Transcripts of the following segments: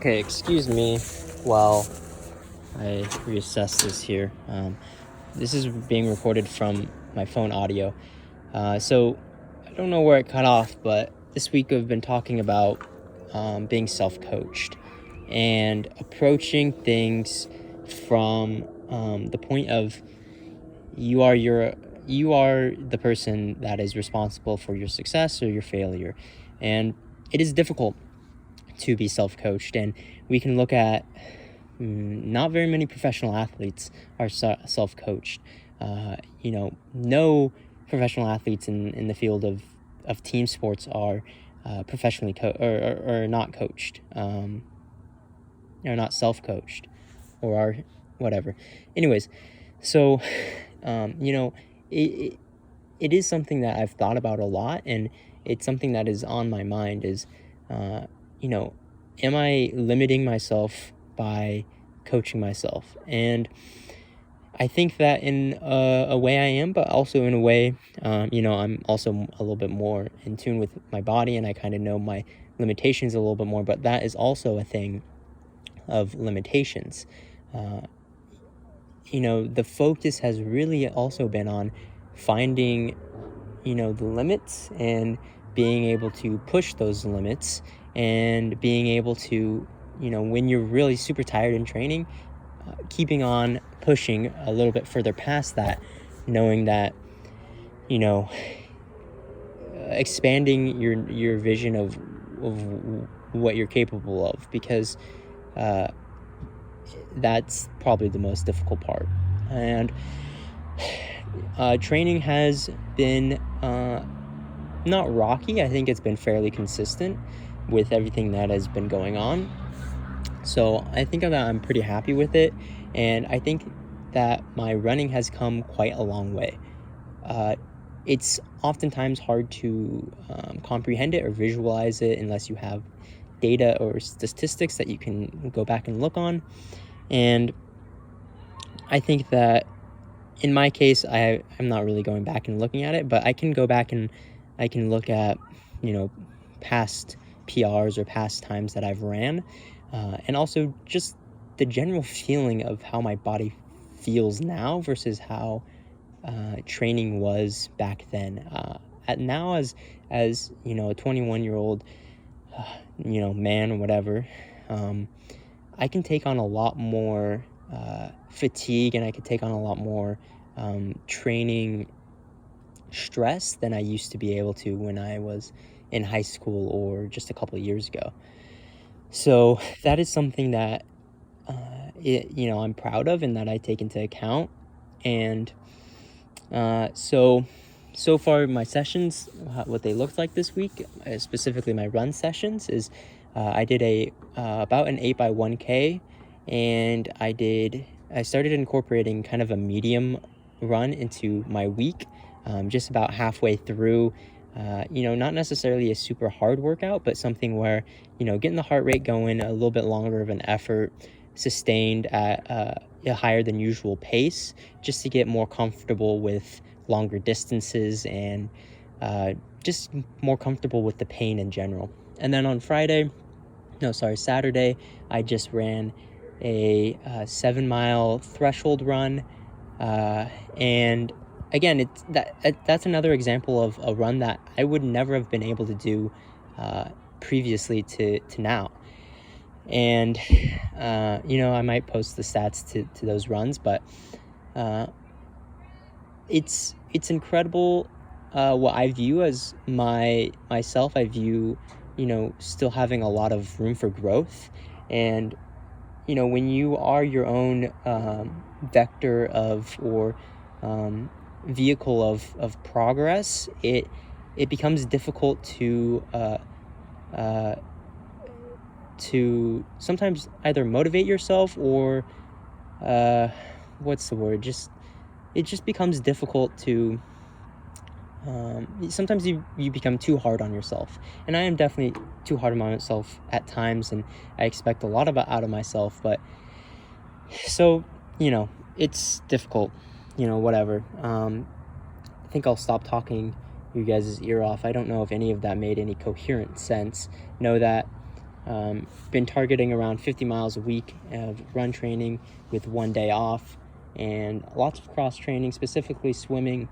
Okay, excuse me while I reassess this here. This is being recorded from my phone audio. So I don't know where it cut off, but this week we've been talking about being self-coached and approaching things from the point of you are the person that is responsible for your success or your failure. And it is difficult to be self-coached, and we can look at not very many professional athletes are self-coached. No professional athletes in the field of team sports are professionally or not coached, or not self-coached, or are whatever. Anyways, so it is something that I've thought about a lot, and it's something that is on my mind is, am I limiting myself by coaching myself? And I think that in a way I am, but also in a way, I'm also a little bit more in tune with my body, and I kind of know my limitations a little bit more, but that is also a thing of limitations. The focus has really also been on finding, the limits and being able to push those limits, and being able to, when you're really super tired in training, keeping on pushing a little bit further past that, knowing that, expanding your vision of what you're capable of, because that's probably the most difficult part. And training has been not rocky. I think it's been fairly consistent with everything that has been going on. So I think that I'm pretty happy with it. And I think that my running has come quite a long way. It's oftentimes hard to comprehend it or visualize it unless you have data or statistics that you can go back and look on. And I think that in my case, I'm not really going back and looking at it, but I can go back and I can look at, past PRs or past times that I've ran, and also just the general feeling of how my body feels now versus how training was back then. Now as a 21-year-old, man or whatever, I can take on a lot more fatigue, and I could take on a lot more training stress than I used to be able to when I was in high school or just a couple of years ago. So that is something that I'm proud of and that I take into account. And so far my sessions, what they looked like this week, specifically my run sessions, is I did about an 8x1K, and I started incorporating kind of a medium run into my week, just about halfway through. Not necessarily a super hard workout, but something where, getting the heart rate going, a little bit longer of an effort, sustained at a higher than usual pace, just to get more comfortable with longer distances, and just more comfortable with the pain in general. And then on Saturday, I just ran a 7-mile threshold run, and again, that's another example of a run that I would never have been able to do previously to now. And I might post the stats to those runs, but it's incredible what I view as myself. I view still having a lot of room for growth. And when you are your own vector of, or vehicle of progress, it becomes difficult to sometimes either motivate yourself or it just becomes difficult to sometimes you become too hard on yourself. And I am definitely too hard on myself at times, and I expect a lot out of myself, but so it's difficult, whatever. I think I'll stop talking you guys' ear off. I don't know if any of that made any coherent sense. Know that Been targeting around 50 miles a week of run training with 1 day off, and lots of cross training, specifically swimming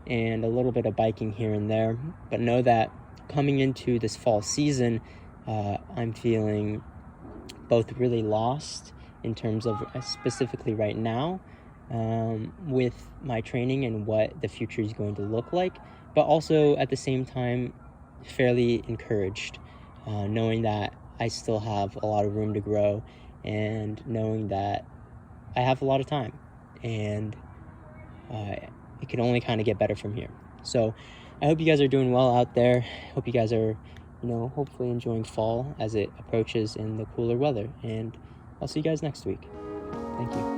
and a little bit of biking here and there. But know that coming into this fall season, I'm feeling both really lost in terms of specifically right now with my training and what the future is going to look like, but also at the same time fairly encouraged, knowing that I still have a lot of room to grow, and knowing that I have a lot of time, and it can only kind of get better from here. So I hope you guys are doing well out there. Hope you guys are, hopefully enjoying fall as it approaches in the cooler weather. And I'll see you guys next week. Thank you.